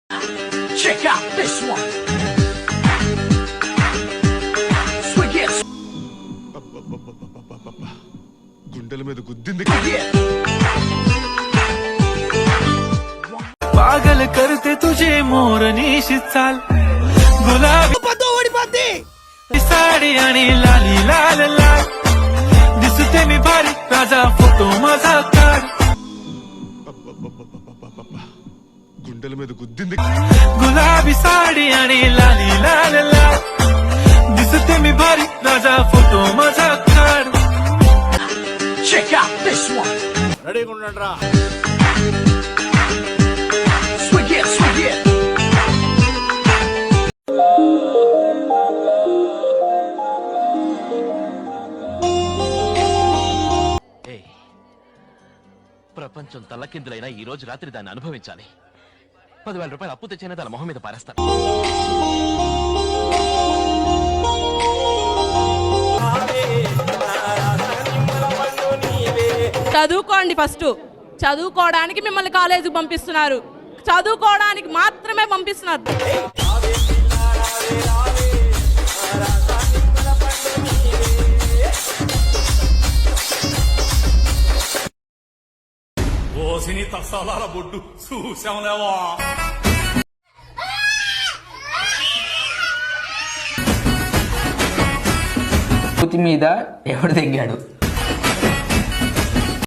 Check out this one. Swing it. గుండెల మీద గుద్దింది. पागल करते तुझे मोरनी चाल गुलाबी साडी आणि लाली लाल लाल दिसते मी भारी राजा फोटो माझा काढ గుండెల మీద గుద్దింది. गुलाबी साडी आणि लाली लाल लाल दिसते मी भारी राजा फोटो माझा काढ Check out this one. రెడీగా ఉండండి రా. Swing it, swing it. ప్రపంచం తల్లకిందులైనా ఈ రోజు రాత్రి దాన్ని అనుభవించాలి. 10,000 రూపాయలు అప్పు తెచ్చిన తన మొహం మీద పారేస్తాను. చదువుకోండి. ఫస్ట్ చదువుకోవడానికి మిమ్మల్ని కాలేజీకి పంపిస్తున్నారు, చదువుకోవడానికి మాత్రమే పంపిస్తున్నారు. ఓసిని తసాలాల బొడ్డు చూసాంలేవా. మీద ఎవడు తెగ్గాడు?